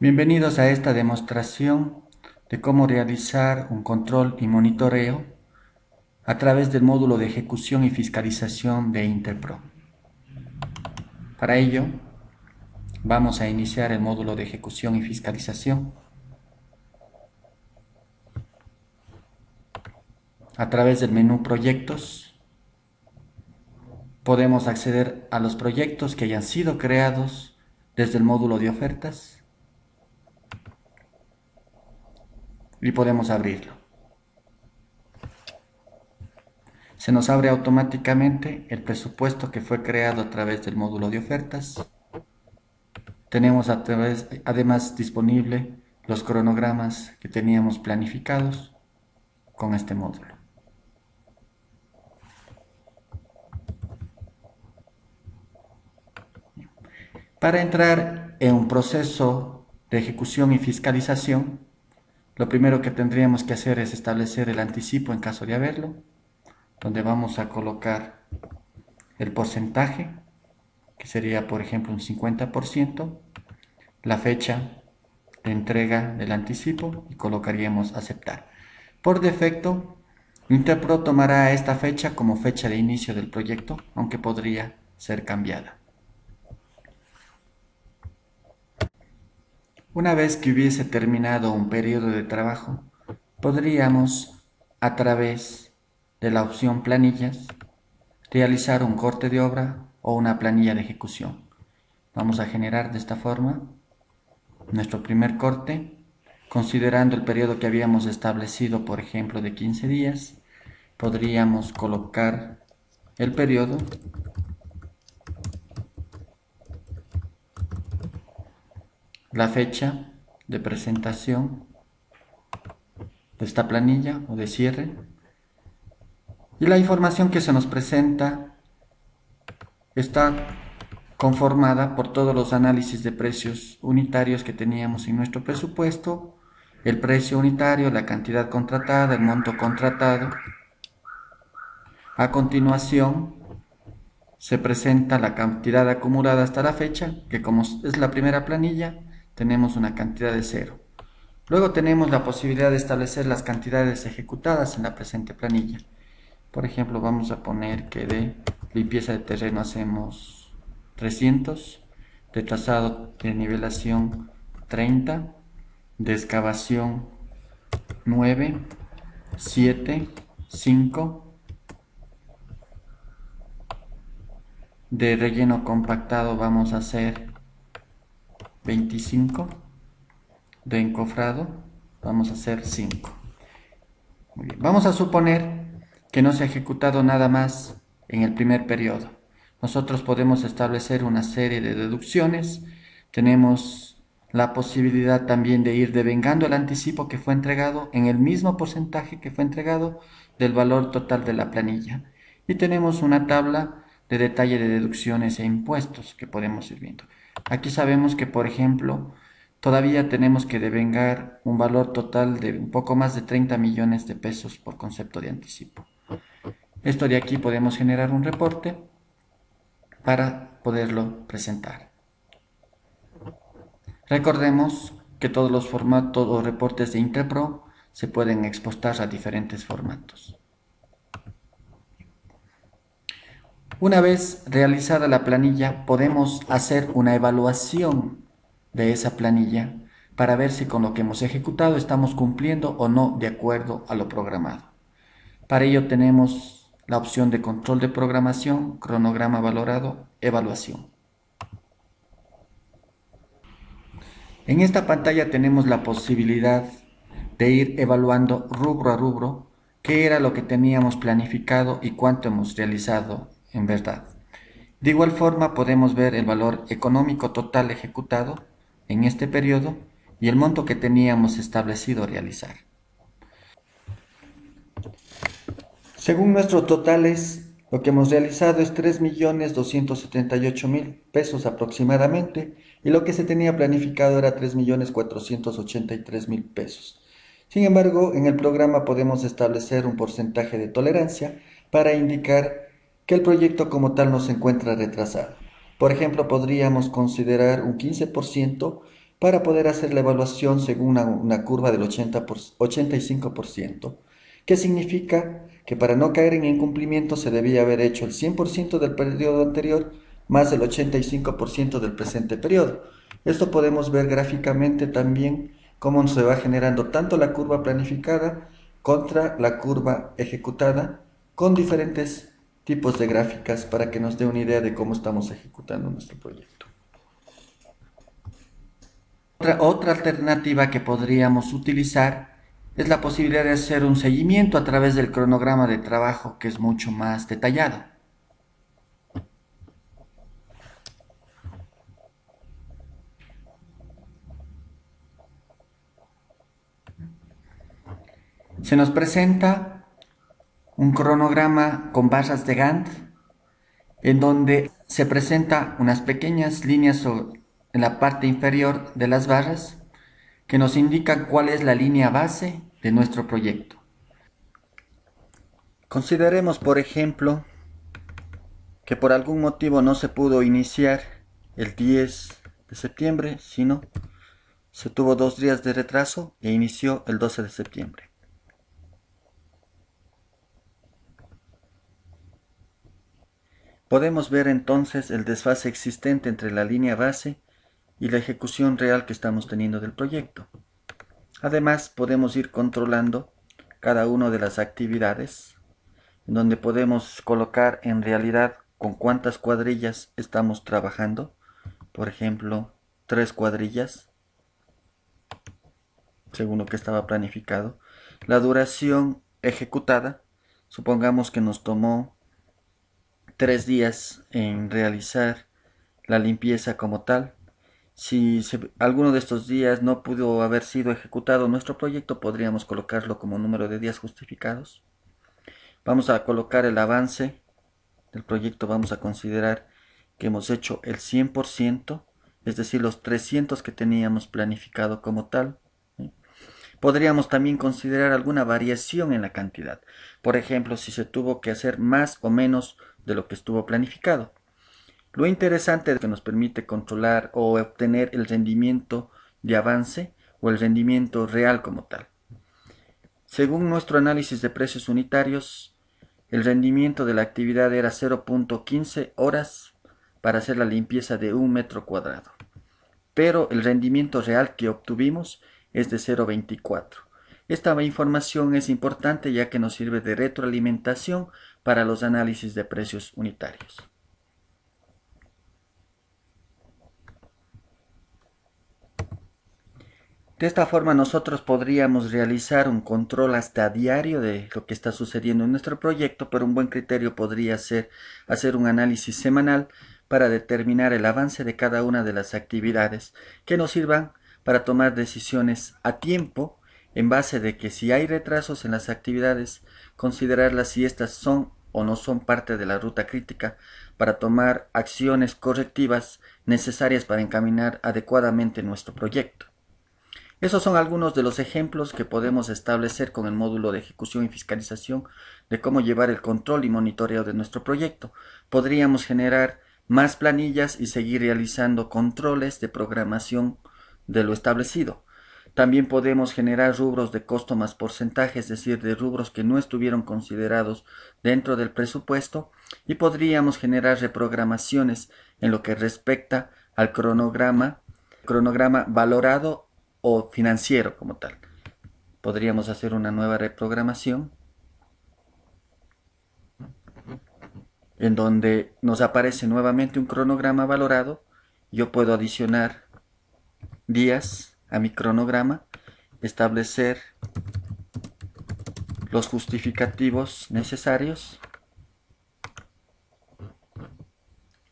Bienvenidos a esta demostración de cómo realizar un control y monitoreo a través del módulo de ejecución y fiscalización de Interpro. Para ello, vamos a iniciar el módulo de ejecución y fiscalización. A través del menú Proyectos, podemos acceder a los proyectos que hayan sido creados desde el módulo de ofertas y podemos abrirlo. Se nos abre automáticamente el presupuesto que fue creado a través del módulo de ofertas. Tenemos además disponible los cronogramas que teníamos planificados con este módulo. Para entrar en un proceso de ejecución y fiscalización, lo primero que tendríamos que hacer es establecer el anticipo en caso de haberlo, donde vamos a colocar el porcentaje, que sería por ejemplo un 50%, la fecha de entrega del anticipo y colocaríamos aceptar. Por defecto, Interpro tomará esta fecha como fecha de inicio del proyecto, aunque podría ser cambiada. Una vez que hubiese terminado un periodo de trabajo, podríamos, a través de la opción Planillas, realizar un corte de obra o una planilla de ejecución. Vamos a generar de esta forma nuestro primer corte, considerando el periodo que habíamos establecido, por ejemplo, de 15 días, podríamos colocar el periodo, la fecha de presentación de esta planilla o de cierre, y la información que se nos presenta está conformada por todos los análisis de precios unitarios que teníamos en nuestro presupuesto, el precio unitario, la cantidad contratada, el monto contratado. A continuación se presenta la cantidad acumulada hasta la fecha, que como es la primera planilla, tenemos una cantidad de 0. Luego tenemos la posibilidad de establecer las cantidades ejecutadas en la presente planilla. Por ejemplo, vamos a poner que de limpieza de terreno hacemos 300, de trazado de nivelación 30, de excavación 9, 7, 5, de relleno compactado vamos a hacer 25, de encofrado vamos a hacer 5. Muy bien. Vamos a suponer que no se ha ejecutado nada más en el primer periodo. Nosotros podemos establecer una serie de deducciones. Tenemos la posibilidad también de ir devengando el anticipo que fue entregado en el mismo porcentaje que fue entregado del valor total de la planilla. Y tenemos una tabla de detalle de deducciones e impuestos que podemos ir viendo. Aquí sabemos que, por ejemplo, todavía tenemos que devengar un valor total de un poco más de 30 millones de pesos por concepto de anticipo. Esto de aquí podemos generar un reporte para poderlo presentar. Recordemos que todos los formatos o reportes de Interpro se pueden exportar a diferentes formatos. Una vez realizada la planilla, podemos hacer una evaluación de esa planilla para ver si con lo que hemos ejecutado estamos cumpliendo o no de acuerdo a lo programado. Para ello tenemos la opción de control de programación, cronograma valorado, evaluación. En esta pantalla tenemos la posibilidad de ir evaluando rubro a rubro qué era lo que teníamos planificado y cuánto hemos realizado en verdad. De igual forma podemos ver el valor económico total ejecutado en este periodo y el monto que teníamos establecido realizar. Según nuestros totales, lo que hemos realizado es 3.278.000 pesos aproximadamente, y lo que se tenía planificado era 3.483.000 pesos. Sin embargo, en el programa podemos establecer un porcentaje de tolerancia para indicar que el proyecto como tal no se encuentra retrasado. Por ejemplo, podríamos considerar un 15% para poder hacer la evaluación según una curva del 85%, que significa que para no caer en incumplimiento se debía haber hecho el 100% del periodo anterior más el 85% del presente periodo. Esto podemos ver gráficamente también cómo se va generando tanto la curva planificada contra la curva ejecutada con diferentes tipos de gráficas para que nos dé una idea de cómo estamos ejecutando nuestro proyecto. Otra alternativa que podríamos utilizar es la posibilidad de hacer un seguimiento a través del cronograma de trabajo, que es mucho más detallado. Se nos presenta un cronograma con barras de Gantt, en donde se presenta unas pequeñas líneas en la parte inferior de las barras que nos indican cuál es la línea base de nuestro proyecto. Consideremos, por ejemplo, que por algún motivo no se pudo iniciar el 10 de septiembre, sino se tuvo 2 días de retraso e inició el 12 de septiembre. Podemos ver entonces el desfase existente entre la línea base y la ejecución real que estamos teniendo del proyecto. Además, podemos ir controlando cada una de las actividades, en donde podemos colocar en realidad con cuántas cuadrillas estamos trabajando. Por ejemplo, 3 cuadrillas, según lo que estaba planificado. La duración ejecutada, supongamos que nos tomó 3 días en realizar la limpieza como tal. Si alguno de estos días no pudo haber sido ejecutado nuestro proyecto, podríamos colocarlo como número de días justificados. Vamos a colocar el avance del proyecto, vamos a considerar que hemos hecho el 100%, es decir, los 300 que teníamos planificado como tal. Podríamos también considerar alguna variación en la cantidad. Por ejemplo, si se tuvo que hacer más o menos de lo que estuvo planificado. Lo interesante es que nos permite controlar o obtener el rendimiento de avance o el rendimiento real como tal. Según nuestro análisis de precios unitarios, el rendimiento de la actividad era 0.15 horas para hacer la limpieza de 1 metro cuadrado. Pero el rendimiento real que obtuvimos es de 0.24. Esta información es importante ya que nos sirve de retroalimentación para los análisis de precios unitarios. De esta forma nosotros podríamos realizar un control hasta diario de lo que está sucediendo en nuestro proyecto, pero un buen criterio podría ser hacer un análisis semanal para determinar el avance de cada una de las actividades que nos sirvan para tomar decisiones a tiempo en base de que si hay retrasos en las actividades, considerarlas si estas son o no son parte de la ruta crítica para tomar acciones correctivas necesarias para encaminar adecuadamente nuestro proyecto. Esos son algunos de los ejemplos que podemos establecer con el módulo de ejecución y fiscalización de cómo llevar el control y monitoreo de nuestro proyecto. Podríamos generar más planillas y seguir realizando controles de programación de lo establecido. También podemos generar rubros de costo más porcentaje, es decir, de rubros que no estuvieron considerados dentro del presupuesto, y podríamos generar reprogramaciones en lo que respecta al cronograma valorado o financiero como tal. Podríamos hacer una nueva reprogramación en donde nos aparece nuevamente un cronograma valorado. Yo puedo adicionar días a mi cronograma, establecer los justificativos necesarios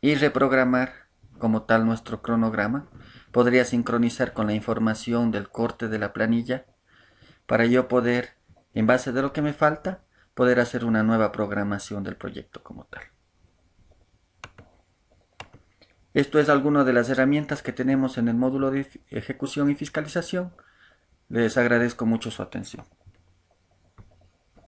y reprogramar como tal nuestro cronograma. Podría sincronizar con la información del corte de la planilla para yo poder, en base de lo que me falta, poder hacer una nueva programación del proyecto como tal. Esto es alguna de las herramientas que tenemos en el módulo de ejecución y fiscalización. Les agradezco mucho su atención.